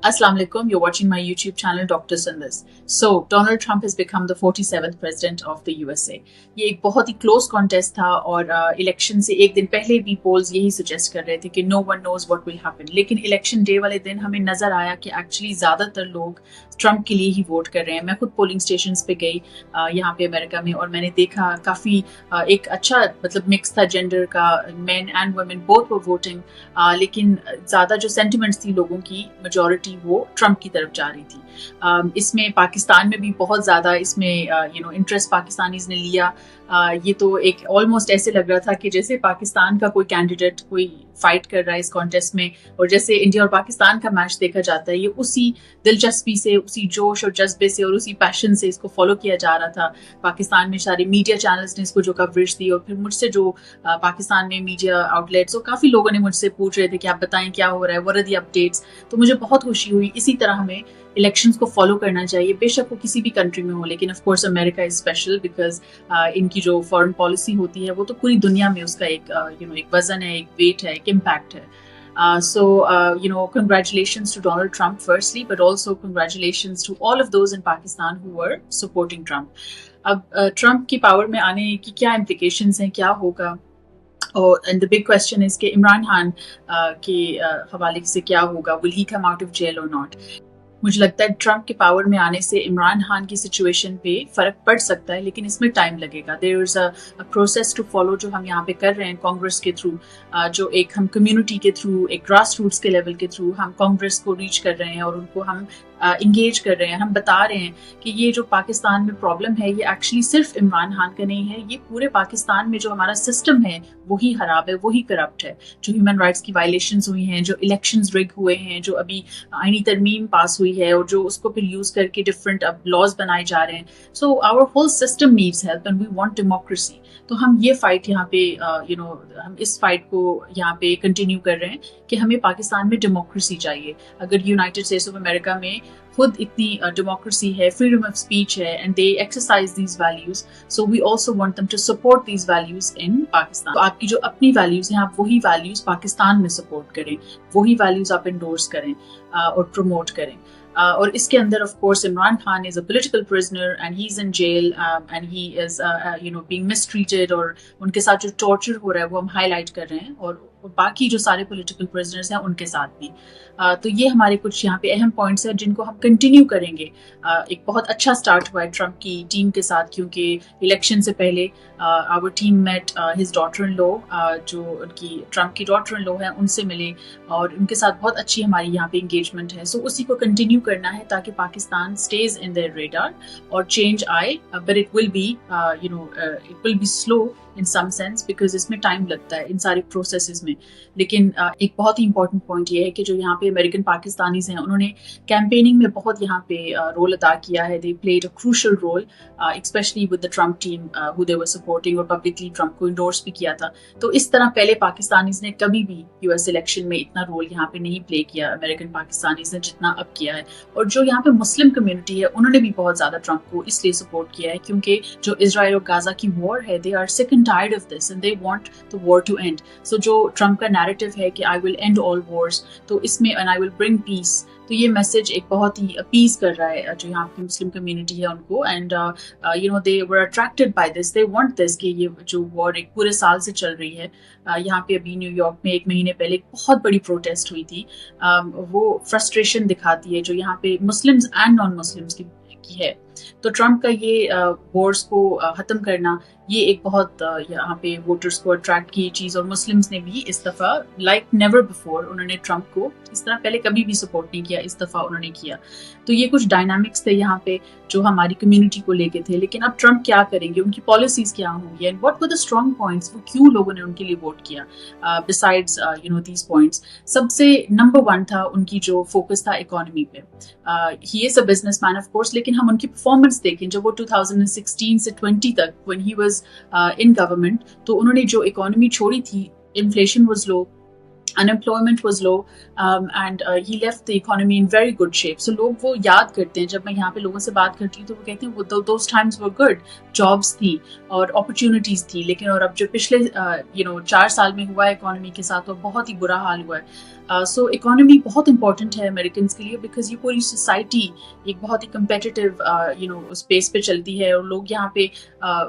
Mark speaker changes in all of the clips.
Speaker 1: Assalamu alaikum, you're watching my YouTube channel Dr. Sundus. So, Donald Trump has become the 47th president of the USA. ये एक बहुत ही close contest था और election से एक दिन पहले भी पोल्स यही सजेस्ट कर रहे थे कि no one knows what will happen, लेकिन इलेक्शन डे वाले दिन हमें नजर आया कि एक्चुअली ज़्यादातर लोग ट्रम्प के लिए ही वोट कर रहे हैं. मैं खुद पोलिंग स्टेशंस पे गई यहाँ पे अमेरिका में और मैंने देखा काफ़ी एक अच्छा मतलब मिक्स था जेंडर का, main and women both were voting, लेकिन ज़्यादा जो सेंटिमेंट्स थी लोगों की मेजॉरिटी वो ट्रम्प की तरफ जा रही थी. इसमें पाकिस्तान में भी बहुत ज़्यादा इसमें इंटरेस्ट पाकिस्तानीज ने लिया. ये तो एक ऑलमोस्ट ऐसे लग रहा था कि जैसे पाकिस्तान का कोई कैंडिडेट कोई फाइट कर रहा है इस कॉन्टेस्ट में, और जैसे इंडिया और पाकिस्तान का मैच देखा जाता है, ये उसी दिलचस्पी से, उसी जोश और जज्बे से और उसी पैशन से इसको फॉलो किया जा रहा था. पाकिस्तान में सारे मीडिया चैनल्स ने इसको जो कवरेज दी, और फिर मुझसे जो पाकिस्तान में मीडिया आउटलेट्स और काफ़ी लोगों ने मुझसे पूछ रहे थे कि आप बताएं क्या हो रहा है, व्हाट आर द अपडेट्स. तो मुझे बहुत खुशी हुई. इसी तरह हमें इलेक्शंस को फॉलो करना चाहिए, बेशक वो किसी भी कंट्री में हो, लेकिन of course America is special because इनकी जो फॉरेन पॉलिसी होती है वो तो पूरी दुनिया में उसका एक एक वजन है, एक वेट है, एक इम्पैक्ट है. So, congratulations to Donald Trump firstly, but also congratulations to all of those in Pakistan who were supporting Trump. अब Trump की पावर में आने की क्या implications हैं, क्या होगा? And the big question is कि इमरान खान के हवाले से क्या होगा? Will he come out of jail or not? मुझे लगता है ट्रम्प के पावर में आने से इमरान खान की सिचुएशन पे फर्क पड़ सकता है, लेकिन इसमें टाइम लगेगा. There is a process to follow जो हम यहाँ पे कर रहे हैं कांग्रेस के थ्रू, जो एक हम कम्युनिटी के थ्रू, एक ग्रास रूट्स के लेवल के थ्रू हम कांग्रेस को रीच कर रहे हैं और उनको हम इंगेज कर रहे हैं. हम बता रहे हैं कि ये जो पाकिस्तान में प्रॉब्लम है ये एक्चुअली सिर्फ इमरान खान का नहीं है, ये पूरे पाकिस्तान में जो हमारा सिस्टम है वही खराब है, वही करप्ट है. जो ह्यूमन राइट्स की वायलेशंस हुई हैं, जो इलेक्शंस रिग हुए हैं, जो अभी आईनी तरमीम पास हुई है और जो उसको फिर यूज करके डिफरेंट अब लॉज बनाए जा रहे हैं. So our whole system needs help and we want democracy. तो हम ये फाइट यहाँ पे हम इस फाइट को यहाँ पे कंटिन्यू कर रहे हैं कि हमें पाकिस्तान में डेमोक्रेसी चाहिए. अगर यूनाइटेड स्टेट्स ऑफ अमेरिका में खुद इतनी डेमोक्रेसी है, फ्रीडम ऑफ स्पीच है, and they exercise these values, so we also want them to support these values in Pakistan. तो आपकी जो अपनी वैल्यूज हैं आप वही वैल्यूज पाकिस्तान में सपोर्ट करें, वही वैल्यूज आप इंडोर्स करें और प्रमोट करें. और इसके अंदर of course Imran Khan is a political prisoner and he is in jail and he is being mistreated, और उनके साथ जो टॉर्चर हो रहा है वो हम हाईलाइट कर रहे हैं, और बाकी जो सारे पॉलिटिकल प्रिजनर्स हैं उनके साथ भी. तो ये हमारे कुछ यहाँ पे अहम पॉइंट्स हैं जिनको हम कंटिन्यू करेंगे. एक बहुत अच्छा स्टार्ट हुआ है ट्रम्प की टीम के साथ, क्योंकि इलेक्शन से पहले our team mate his daughter in law, जो उनकी ट्रम्प की डॉटर इन लॉ है उनसे मिले और उनके साथ बहुत अच्छी हमारी यहाँ पे इंगेजमेंट है. सो उसी को कंटिन्यू करना है ताकि Pakistan stays in their radar और चेंज आए, but it will be slow in some sense because इसमें टाइम लगता है इन सारे प्रोसेसेस में. लेकिन एक बहुत ही इंपॉर्टेंट पॉइंट ये है कि जो यहाँ पे अमेरिकन पाकिस्तानीज हैं उन्होंने कैंपेनिंग में बहुत यहाँ पे रोल अदा किया है. They played a crucial role especially with the Trump team who they were supporting, और पब्लिकली ट्रम्प को इंडोर्स भी किया था. तो इस तरह पहले पाकिस्तानीज ने कभी भी यूएस इलेक्शन में इतना रोल यहाँ पे नहीं प्ले किया अमेरिकन पाकिस्तानीज ने जितना अब किया है. और जो यहाँ पे मुस्लिम कम्युनिटी है उन्होंने भी बहुत ज्यादा ट्रम्प को इसलिए सपोर्ट किया है क्योंकि जो इजराइल और गाजा की वॉर है, they are sick and tired of this and they want the war to end. So जो ट्रम्प का नैरेटिव है कि I will end all wars, तो इसमें and I will bring peace, तो ये मैसेज एक बहुत ही अपीज कर रहा है जो यहाँ की मुस्लिम कम्युनिटी है उनको. And they were attracted by this, they want this कि ये जो वॉर एक पूरे साल से चल रही है. यहाँ पे अभी न्यूयॉर्क में 1 महीने पहले एक बहुत बड़ी प्रोटेस्ट हुई थी. वो फ्रस्ट्रेशन दिखाती है जो यहाँ पे मुस्लिम्स एंड नॉन मुस्लिम्स की है. तो ट्रम्प का ये वॉर्स को ख़त्म करना, ये एक बहुत यहाँ पे वोटर्स को अट्रैक्ट की चीज़, और मुस्लिम्स ने भी इस दफ़ा लाइक नेवर बिफोर उन्होंने ट्रम्प को इस तरह पहले कभी भी सपोर्ट नहीं किया, इस दफ़ा उन्होंने किया. तो ये कुछ डायनामिक्स थे यहाँ पे जो हमारी कम्युनिटी को लेके थे. लेकिन अब ट्रम्प क्या करेंगे, उनकी पॉलिसीज़ क्या होंगी, and what were the strong points, वो क्यों लोगों ने उनके लिए वोट किया. बिसाइड्स दीज पॉइंट्स, सबसे नंबर 1 था उनकी जो फोकस था इकोनॉमी पे. He is a businessman of course, लेकिन हम उनकी परफॉर्मेंस देखें जब वो 2016 से 20 तक when he was in government, तो उन्होंने जो इकोनॉमी छोड़ी थी, inflation was low, unemployment was low, and he left the economy in very good shape. So लोग वो याद करते हैं, जब मैं यहाँ पे लोगों से बात करती हूँ तो वो कहते हैं वो those times were good, jobs थी और opportunities थी. लेकिन और अब जो पिछले 4 साल में हुआ है इकोनॉमी के साथ वो बहुत ही बुरा हाल हुआ है. سو اکانومی بہت امپورٹنٹ ہے امریکنس کے لیے بیکاز یہ پوری سوسائٹی ایک بہت ہی کمپیٹیٹیو اسپیس پہ چلتی ہے اور لوگ یہاں پہ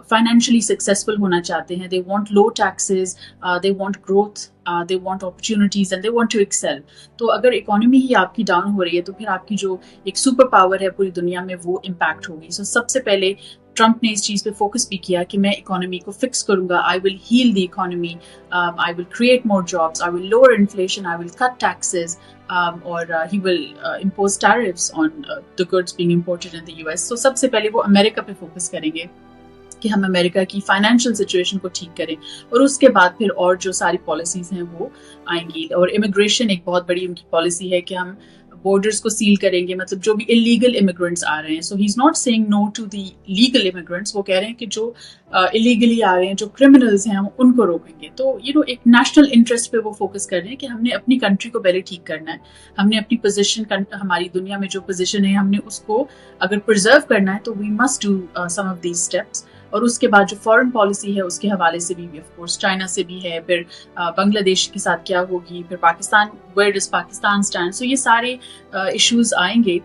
Speaker 1: فائنینشلی سکسیزفل ہونا چاہتے ہیں. They want low taxes, they want growth, they want opportunities and they want to excel. تو اگر اکانومی ہی آپ کی ڈاؤن ہو رہی ہے تو پھر آپ کی جو ایک سپر پاور ہے پوری دنیا میں وہ امپیکٹ ہوگی. سو سب سے پہلے ٹرمپ نے اس چیز پہ فوکس بھی کیا کہ میں اکانومی کو فکس کروں گا. I will heal the economy, I will create more jobs, I will lower inflation, I will cut taxes, اور he will impose tariffs on the goods being imported in the US. So سب سے پہلے وہ امریکہ پہ focus کریں گے کہ ہم امریکہ کی فائنینشیل سچویشن کو ٹھیک کریں, اور اس کے بعد پھر اور جو ساری پالیسیز ہیں وہ آئیں گی. اور امیگریشن ایک بہت بڑی ان کی پالیسی ہے کہ ہم بارڈرس کو سیل کریں گے, مطلب جو بھی انلیگل امیگرینٹس آ رہے ہیں. So he is not saying no to the legal immigrants, وہ کہہ رہے ہیں کہ جو انلیگلی آ رہے ہیں, جو کرمنلز ہیں, ہم ان کو روکیں گے. تو ایک نیشنل انٹرسٹ پہ وہ فوکس کر رہے ہیں کہ ہم نے اپنی کنٹری کو پہلے ٹھیک کرنا ہے, ہم نے اپنی پوزیشن, ہماری دنیا میں جو پوزیشن ہے ہم نے اس کو اگر پرزرو کرنا ہے تو we must do some of these steps. اور اس کے بعد جو فارن پالیسی ہے اس کے حوالے سے بھی آف کورس چائنا سے بھی ہے, پھر بنگلہ دیش کے ساتھ کیا ہوگی, پھر Pakistan, where does Pakistan stand. So یہ سارے ایشوز آئیں گے,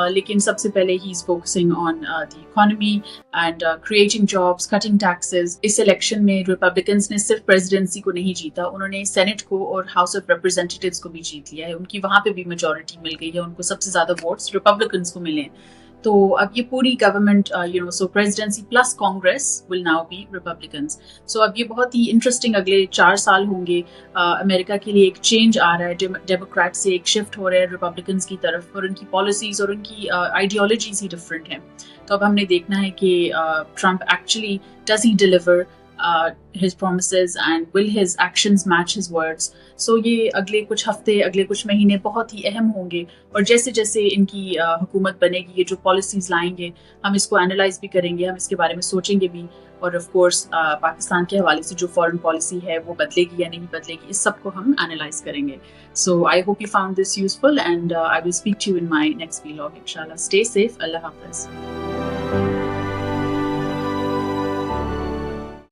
Speaker 1: لیکن سب سے پہلے ہی is focusing on the economy and creating jobs, cutting taxes. اس الیکشن میں ریپبلکنس نے صرف پریزیڈنسی کو نہیں جیتا, انہوں نے سینٹ کو اور ہاؤس آف ریپرزینٹیٹیوز کو بھی جیت لیا ہے. ان کی وہاں پہ بھی میجورٹی مل گئی ہے, ان کو سب سے زیادہ ووٹس ریپبلکنس کو ملے ہیں. تو اب یہ پوری government so presidency plus Congress will now be Republicans. So اب یہ بہت ہی انٹرسٹنگ اگلے 4 سال ہوں گے. امریکہ کے لیے ایک چینج آ رہا ہے, ڈیموکریٹ سے ایک شفٹ ہو رہا ہے ریپبلکنس کی طرف, اور ان کی پالیسیز اور ان کی آئیڈیالوجیز ہی ڈفرینٹ ہیں. تو اب ہم نے دیکھنا ہے کہ Trump actually does he deliver his promises and will his actions match his words. So یہ اگلے کچھ ہفتے, اگلے کچھ مہینے بہت ہی اہم ہوں گے, اور جیسے جیسے ان کی حکومت بنے گی, یہ جو پالیسیز لائیں گے ہم اس کو انالائز بھی کریں گے, ہم اس کے بارے میں سوچیں گے بھی, اور آف کورس پاکستان کے حوالے سے جو فارن پالیسی ہے وہ بدلے گی یا نہیں بدلے گی, اس سب کو ہم انالائز کریں گے. So I hope you found this useful and I will speak to you in my next vlog inshallah. Stay safe. Allah Hafiz.